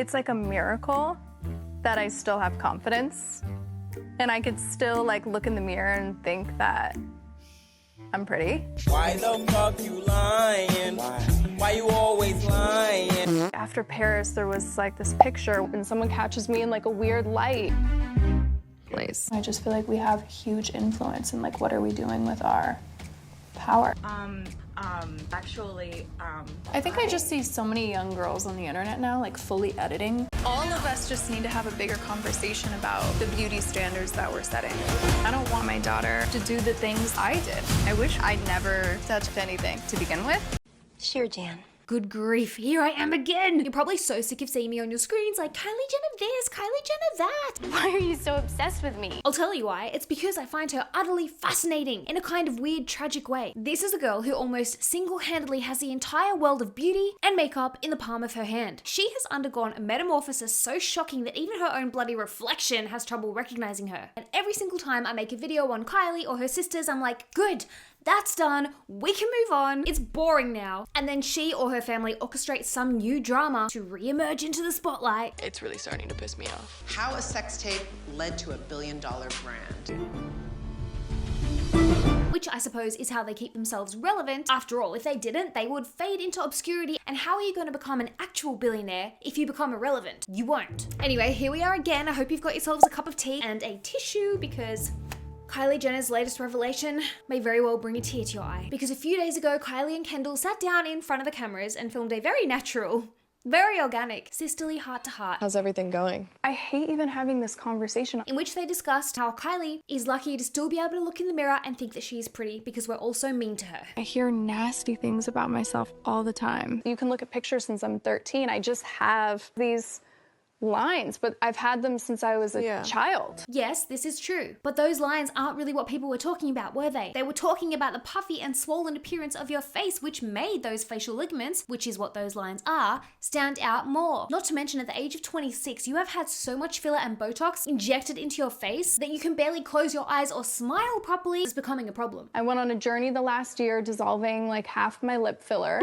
It's like a miracle that I still have confidence and I could still like look in the mirror and think that I'm pretty. Why the fuck you lying? Why you always lying? After Paris, there was like this picture and someone catches me in like a weird light. Please. I just feel like we have huge influence in like what are we doing with our power. I think I just see so many young girls on the internet now like fully editing. All of us just need to have a bigger conversation about the beauty standards that we're setting. I don't want my daughter to do the things I did. I wish I'd never touched anything to begin with. Sure, Jan. Good grief, here I am again. You're probably so sick of seeing me on your screens like Kylie Jenner this, Kylie Jenner that. Why are you so obsessed with me? I'll tell you why. It's because I find her utterly fascinating in a kind of weird, tragic way. This is a girl who almost single-handedly has the entire world of beauty and makeup in the palm of her hand. She has undergone a metamorphosis so shocking that even her own bloody reflection has trouble recognizing her. And every single time I make a video on Kylie or her sisters, I'm like, good. That's done, we can move on, it's boring now. And then she or her family orchestrate some new drama to re-emerge into the spotlight. It's really starting to piss me off. How a sex tape led to $1 billion brand. Which I suppose is how they keep themselves relevant. After all, if they didn't, they would fade into obscurity. And how are you going to become an actual billionaire if you become irrelevant? You won't. Anyway, here we are again. I hope you've got yourselves a cup of tea and a tissue because Kylie Jenner's latest revelation may very well bring a tear to your eye. Because a few days ago, Kylie and Kendall sat down in front of the cameras and filmed a very natural, very organic, sisterly heart-to-heart. How's everything going? I hate even having this conversation. In which they discussed how Kylie is lucky to still be able to look in the mirror and think that she is pretty because we're all so mean to her. I hear nasty things about myself all the time. You can look at pictures since I'm 13. I just have these lines, but I've had them since I was a child. Yes, this is true. But those lines aren't really what people were talking about, were they? They were talking about the puffy and swollen appearance of your face, which made those facial ligaments, which is what those lines are, stand out more. Not to mention at the age of 26, you have had so much filler and Botox injected into your face that you can barely close your eyes or smile properly. It's becoming a problem. I went on a journey the last year, dissolving like half my lip filler.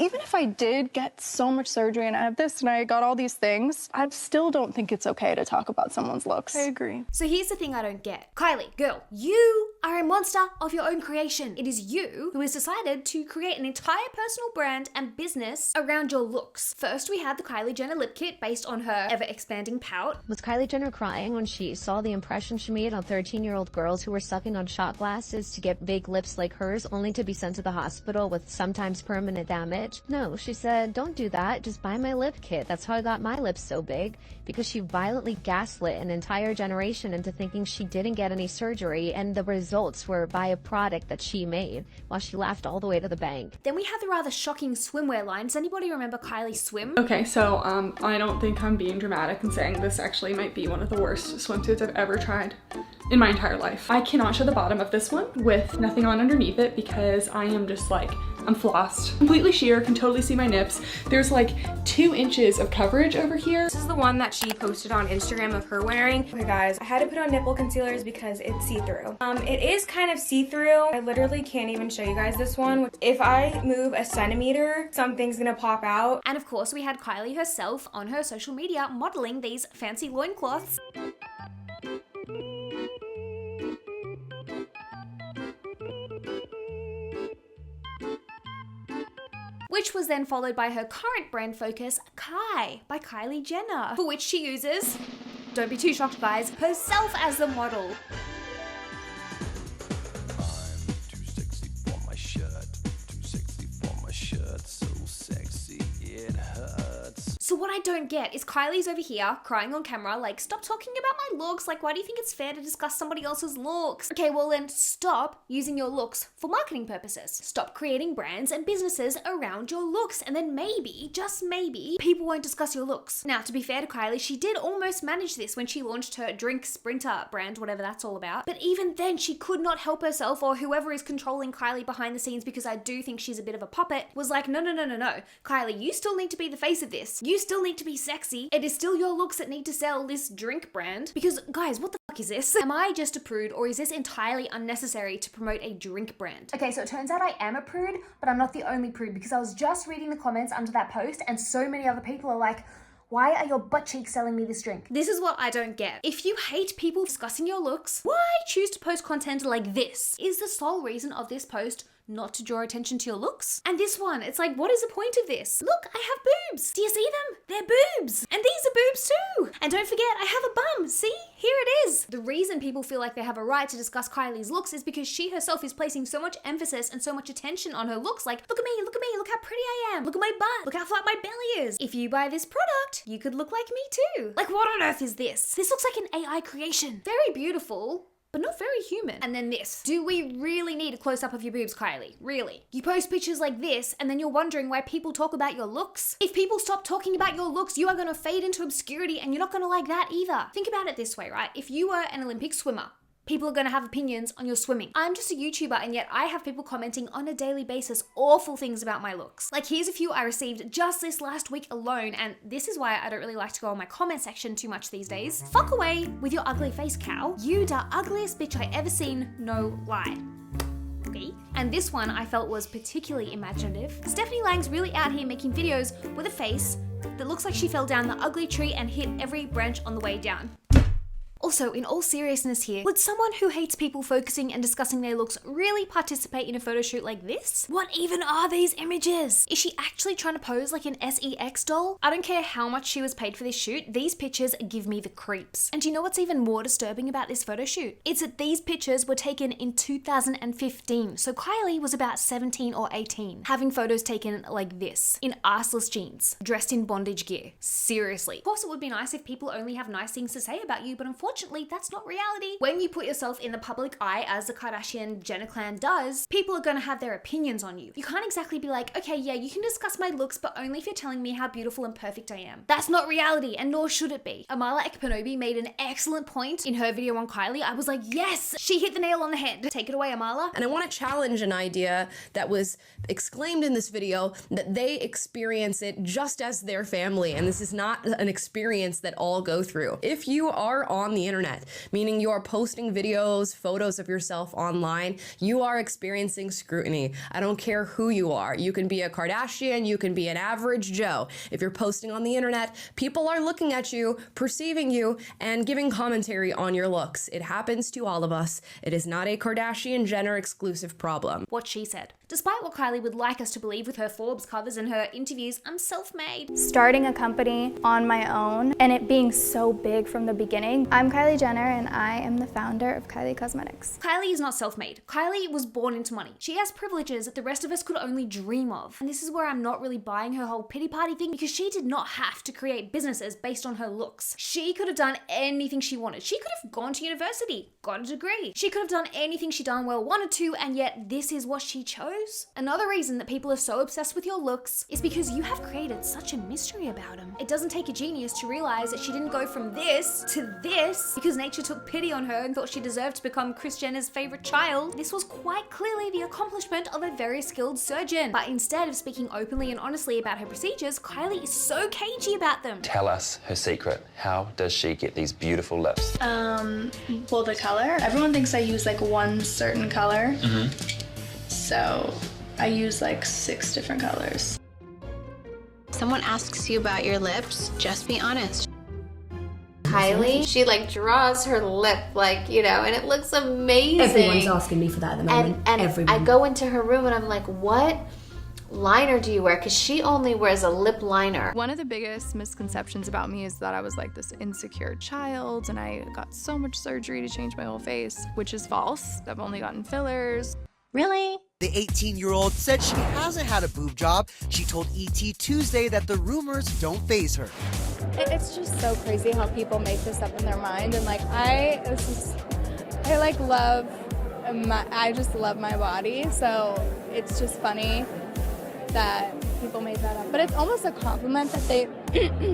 Even if I did get so much surgery and I have this and I got all these things, I still don't think it's okay to talk about someone's looks. I agree. So here's the thing I don't get. Kylie, girl, you are a monster of your own creation. It is you who has decided to create an entire personal brand and business around your looks. First, we had the Kylie Jenner lip kit based on her ever-expanding pout. Was Kylie Jenner crying when she saw the impression she made on 13-year-old girls who were sucking on shot glasses to get big lips like hers only to be sent to the hospital with sometimes permanent damage? No, she said, don't do that, just buy my lip kit. That's how I got my lips so big, because she violently gaslit an entire generation into thinking she didn't get any surgery and the results were by a product that she made, while she laughed all the way to the bank. Then we had the rather shocking swimwear line. Does anybody remember Kylie Swim? Okay, so I don't think I'm being dramatic in saying this actually might be one of the worst swimsuits I've ever tried in my entire life. I cannot show the bottom of this one with nothing on underneath it because I am just like, I'm flossed. Completely sheer, can totally see my nips. There's like 2 inches of coverage over here. This is the one that she posted on Instagram of her wearing. Okay guys, I had to put on nipple concealers because it's see-through. It is kind of see-through. I literally can't even show you guys this one. If I move a centimeter, something's gonna pop out. And of course we had Kylie herself on her social media modeling these fancy loincloths. Which was then followed by her current brand focus, Kai, by Kylie Jenner, for which she uses, don't be too shocked guys, herself as the model. I'm too sexy for my shirt, too sexy for my shirt, so sexy it hurts. So what I don't get is Kylie's over here crying on camera like, stop talking about my looks, like why do you think it's fair to discuss somebody else's looks? Okay, well then stop using your looks for marketing purposes. Stop creating brands and businesses around your looks and then maybe, just maybe, people won't discuss your looks. Now to be fair to Kylie, she did almost manage this when she launched her Drink Sprinter brand, whatever that's all about. But even then she could not help herself, or whoever is controlling Kylie behind the scenes, because I do think she's a bit of a puppet, was like, no. Kylie, you still need to be the face of this. You still still need to be sexy. It is still your looks that need to sell this drink brand. Because guys, what the fuck is this? Am I just a prude, or is this entirely unnecessary to promote a drink brand? Okay, so it turns out I am a prude, but I'm not the only prude, because I was just reading the comments under that post and so many other people are like, why are your butt cheeks selling me this drink? This is what I don't get. If you hate people discussing your looks, why choose to post content like this? Is the sole reason of this post not to draw attention to your looks? And this one, it's like, what is the point of this? Look, I have boobs. Do you see them? They're boobs. And these are boobs too. And don't forget, I have a bum. See? Here it is. The reason people feel like they have a right to discuss Kylie's looks is because she herself is placing so much emphasis and so much attention on her looks. Like, look at me, look how pretty I am. Look at my butt, look how flat my belly is. If you buy this product, you could look like me too. Like, what on earth is this? This looks like an AI creation. Very beautiful, but not very human. And then this. Do we really need a close-up of your boobs, Kylie? Really? You post pictures like this, and then you're wondering why people talk about your looks? If people stop talking about your looks, you are gonna fade into obscurity, and you're not gonna like that either. Think about it this way, right? If you were an Olympic swimmer, people are gonna have opinions on your swimming. I'm just a YouTuber, and yet I have people commenting on a daily basis awful things about my looks. Like, here's a few I received just this last week alone, and this is why I don't really like to go on my comment section too much these days. Fuck away with your ugly face, cow. You the ugliest bitch I ever seen, no lie. Okay. And this one I felt was particularly imaginative. Stephanie Lange's really out here making videos with a face that looks like she fell down the ugly tree and hit every branch on the way down. Also, in all seriousness here, would someone who hates people focusing and discussing their looks really participate in a photo shoot like this? What even are these images? Is she actually trying to pose like an SEX doll? I don't care how much she was paid for this shoot, these pictures give me the creeps. And do you know what's even more disturbing about this photo shoot? It's that these pictures were taken in 2015, so Kylie was about 17 or 18, having photos taken like this, in arseless jeans, dressed in bondage gear. Seriously. Of course, it would be nice if people only have nice things to say about you, but unfortunately, that's not reality. When you put yourself in the public eye, as the Kardashian Jenner clan does, people are gonna have their opinions on you. You can't exactly be like, okay, yeah, you can discuss my looks, but only if you're telling me how beautiful and perfect I am. That's not reality, and nor should it be. Amala Ekpanobi made an excellent point in her video on Kylie. I was like, yes, she hit the nail on the head. Take it away, Amala. And I want to challenge an idea that was exclaimed in this video, that they experience it just as their family, and this is not an experience that all go through. If you are on the internet, meaning you are posting videos, photos of yourself online, you are experiencing scrutiny. I don't care who you are. You can be a Kardashian, you can be an average Joe. If you're posting on the internet, people are looking at you, perceiving you, and giving commentary on your looks. It happens to all of us. It is not a Kardashian Jenner exclusive problem. What she said. Despite what Kylie would like us to believe with her Forbes covers and her interviews, I'm self-made. Starting a company on my own and it being so big from the beginning. I'm Kylie Jenner and I am the founder of Kylie Cosmetics. Kylie is not self-made. Kylie was born into money. She has privileges that the rest of us could only dream of. And this is where I'm not really buying her whole pity party thing, because she did not have to create businesses based on her looks. She could have done anything she wanted. She could have gone to university, got a degree. She could have done anything she darn well wanted to, and yet this is what she chose. Another reason that people are so obsessed with your looks is because you have created such a mystery about them. It doesn't take a genius to realize that she didn't go from this to this because nature took pity on her and thought she deserved to become Kris Jenner's favorite child. This was quite clearly the accomplishment of a very skilled surgeon. But instead of speaking openly and honestly about her procedures, Kylie is so cagey about them. Tell us her secret. How does she get these beautiful lips? Well, the color. Everyone thinks I use like one certain color. So I use like 6 different colors. Someone asks you about your lips, just be honest. Kylie, she like draws her lip, like, you know, and it looks amazing. Everyone's asking me for that at the moment. And Everyone. I go into her room and I'm like, what liner do you wear? Because she only wears a lip liner. One of the biggest misconceptions about me is that I was like this insecure child and I got so much surgery to change my whole face, which is false. I've only gotten fillers. Really? The 18-year-old said she hasn't had a boob job. She told ET Tuesday that the rumors don't faze her. It's just so crazy how people make this up in their mind, and like I just love my body, so it's just funny that people made that up. But it's almost a compliment that they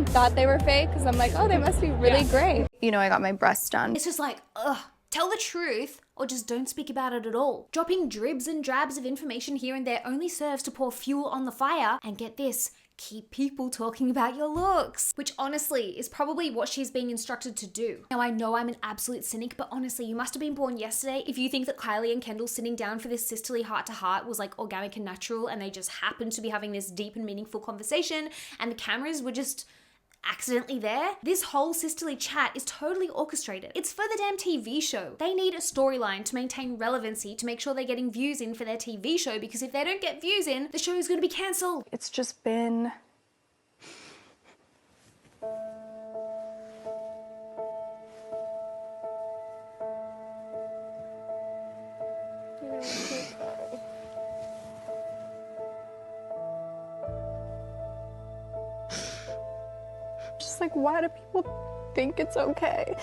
thought they were fake, because I'm like, oh, they must be really great. You know, I got my breasts done. It's just like, ugh. Tell the truth or just don't speak about it at all. Dropping dribs and drabs of information here and there only serves to pour fuel on the fire and, get this, keep people talking about your looks, which honestly is probably what she's being instructed to do. Now I know I'm an absolute cynic, but honestly, you must have been born yesterday if you think that Kylie and Kendall sitting down for this sisterly heart-to-heart was like organic and natural and they just happened to be having this deep and meaningful conversation and the cameras were just accidentally there. This whole sisterly chat is totally orchestrated. It's for the damn TV show. They need a storyline to maintain relevancy, to make sure they're getting views in for their TV show, because if they don't get views in, the show is going to be cancelled. It's just been just like, why do people think it's okay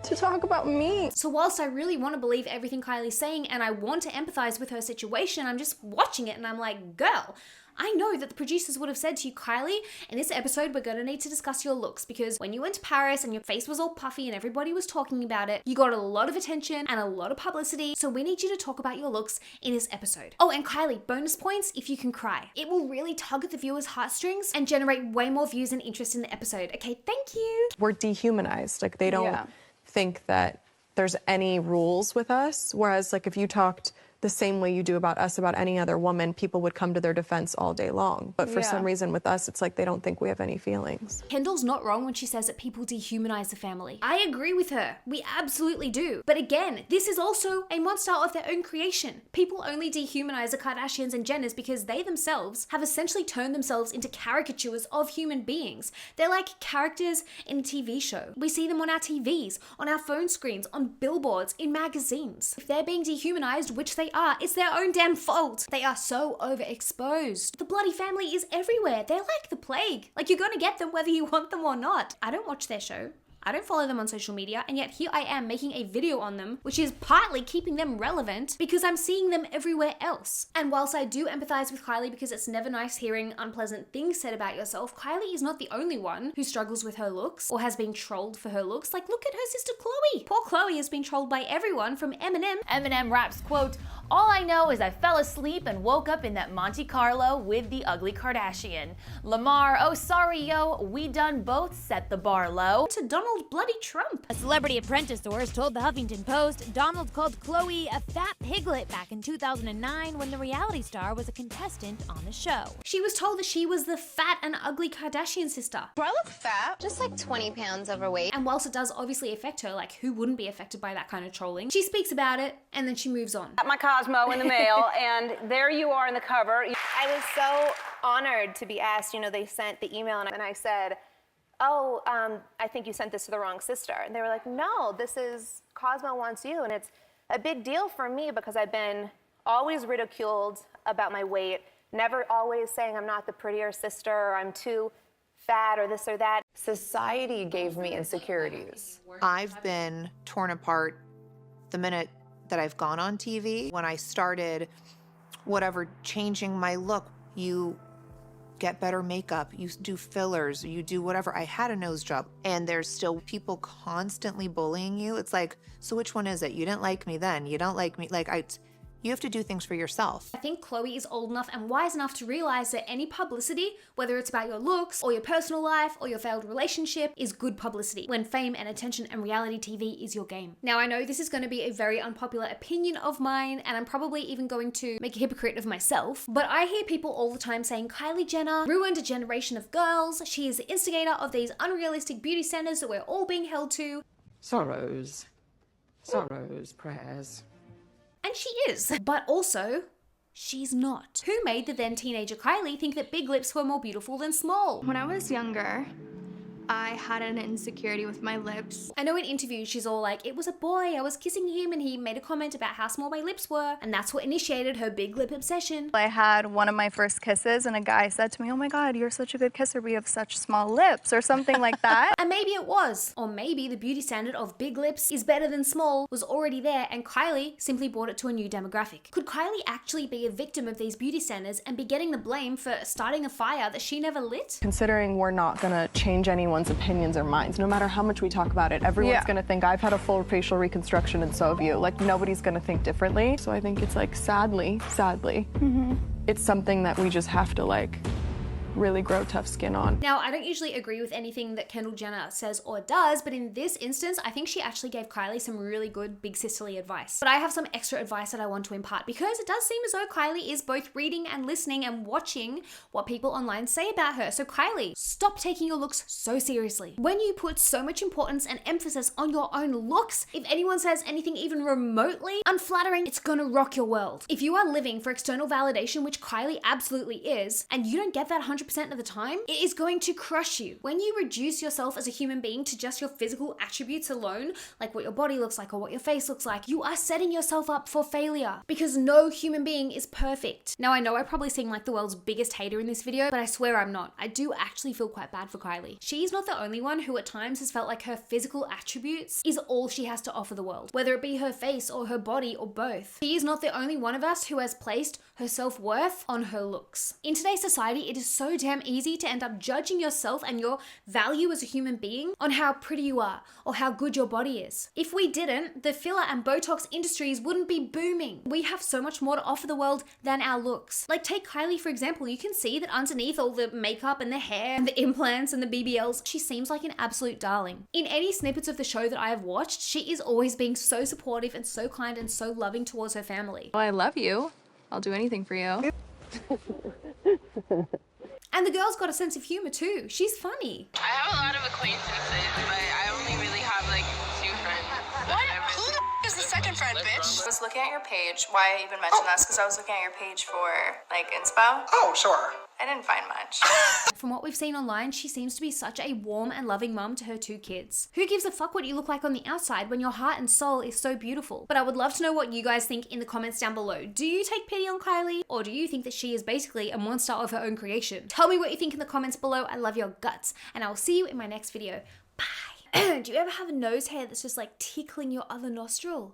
to talk about me? So whilst I really want to believe everything Kylie's saying and I want to empathize with her situation, I'm just watching it and I'm like, girl, I know that the producers would have said to you, Kylie, in this episode, we're going to need to discuss your looks because when you went to Paris and your face was all puffy and everybody was talking about it, you got a lot of attention and a lot of publicity. So we need you to talk about your looks in this episode. Oh, and Kylie, bonus points if you can cry. It will really tug at the viewer's heartstrings and generate way more views and interest in the episode. Okay, thank you. We're dehumanized. Like, they don't think that there's any rules with us. Whereas, like, if you talked the same way you do about us, about any other woman, people would come to their defense all day long. But for some reason with us, it's like they don't think we have any feelings. Kendall's not wrong when she says that people dehumanize the family. I agree with her. We absolutely do. But again, this is also a monster of their own creation. People only dehumanize the Kardashians and Jenners because they themselves have essentially turned themselves into caricatures of human beings. They're like characters in a TV show. We see them on our TVs, on our phone screens, on billboards, in magazines. If they're being dehumanized, which they are, it's their own damn fault. They are so overexposed. The bloody family is everywhere. They're like the plague. Like, you're gonna get them whether you want them or not. I don't watch their show. I don't follow them on social media, and yet here I am making a video on them, which is partly keeping them relevant because I'm seeing them everywhere else. And whilst I do empathize with Kylie because it's never nice hearing unpleasant things said about yourself, Kylie is not the only one who struggles with her looks or has been trolled for her looks. Like, look at her sister Chloe. Poor Chloe has been trolled by everyone from Eminem. Eminem raps, quote, "All I know is I fell asleep and woke up in that Monte Carlo with the ugly Kardashian. Lamar, oh sorry yo, we done both set the bar low." To Donald bloody Trump. A Celebrity Apprentice source told the Huffington Post Donald called Chloe a fat piglet back in 2009 when the reality star was a contestant on the show. She was told that she was the fat and ugly Kardashian sister. Do I look fat? Just like 20 pounds overweight. And whilst it does obviously affect her, like who wouldn't be affected by that kind of trolling, she speaks about it and then she moves on. Got my Cosmo in the mail and there you are in the cover. I was so honored to be asked, you know, they sent the email and I said, oh, I think you sent this to the wrong sister. And they were like, no, this is Cosmo Wants You. And it's a big deal for me because I've been always ridiculed about my weight, never always saying I'm not the prettier sister or I'm too fat or this or that. Society gave me insecurities. I've been torn apart the minute that I've gone on TV. When I started changing my look, you get better makeup, you do fillers, you do whatever. I had a nose job and there's still people constantly bullying you. It's like, so which one is it? You didn't like me then, you don't like me. You have to do things for yourself. I think Chloe is old enough and wise enough to realize that any publicity, whether it's about your looks or your personal life or your failed relationship, is good publicity when fame and attention and reality TV is your game. Now, I know this is going to be a very unpopular opinion of mine, and I'm probably even going to make a hypocrite of myself, but I hear people all the time saying Kylie Jenner ruined a generation of girls. She is the instigator of these unrealistic beauty standards that we're all being held to. Sorrows, prayers. And she is, but also, she's not. Who made the then teenager Kylie think that big lips were more beautiful than small? When I was younger, I had an insecurity with my lips. I know in interviews she's all like, it was a boy, I was kissing him and he made a comment about how small my lips were, and that's what initiated her big lip obsession. I had one of my first kisses and a guy said to me, oh my god, you're such a good kisser, we have such small lips, or something like that. And maybe it was. Or maybe the beauty standard of big lips is better than small was already there and Kylie simply brought it to a new demographic. Could Kylie actually be a victim of these beauty standards and be getting the blame for starting a fire that she never lit? Considering we're not gonna change anyone's opinions or minds, no matter how much we talk about it, everyone's gonna think I've had a full facial reconstruction and so have you. Like, nobody's gonna think differently. So I think it's like, sadly, it's something that we just have to like really grow tough skin on. Now, I don't usually agree with anything that Kendall Jenner says or does, but in this instance, I think she actually gave Kylie some really good big sisterly advice. But I have some extra advice that I want to impart because it does seem as though Kylie is both reading and listening and watching what people online say about her. So Kylie, stop taking your looks so seriously. When you put so much importance and emphasis on your own looks, if anyone says anything even remotely unflattering, it's gonna rock your world. If you are living for external validation, which Kylie absolutely is, and you don't get that 100% of the time, it is going to crush you. When you reduce yourself as a human being to just your physical attributes alone, like what your body looks like or what your face looks like, you are setting yourself up for failure because no human being is perfect. Now, I know I probably seem like the world's biggest hater in this video, but I swear I'm not. I do actually feel quite bad for Kylie. She's not the only one who at times has felt like her physical attributes is all she has to offer the world, whether it be her face or her body or both. She is not the only one of us who has placed her self-worth on her looks. In today's society, it is so damn easy to end up judging yourself and your value as a human being on how pretty you are or how good your body is. If we didn't, the filler and Botox industries wouldn't be booming. We have so much more to offer the world than our looks. Like take Kylie for example, you can see that underneath all the makeup and the hair and the implants and the BBLs, she seems like an absolute darling. In any snippets of the show that I have watched, she is always being so supportive and so kind and so loving towards her family. Well, I love you. I'll do anything for you. And the girl's got a sense of humor too. She's funny. I have a lot of acquaintances, but I only really have like 2 friends. What? Who the is the second friend, bitch? I was looking at your page. Why I even mentioned this? Because I was looking at your page for like inspo. Oh, sure. I didn't find much. From what we've seen online, she seems to be such a warm and loving mum to her 2 kids. Who gives a fuck what you look like on the outside when your heart and soul is so beautiful? But I would love to know what you guys think in the comments down below. Do you take pity on Kylie, or do you think that she is basically a monster of her own creation? Tell me what you think in the comments below. I love your guts, and I will see you in my next video. Bye. Do you ever have a nose hair that's just like tickling your other nostril?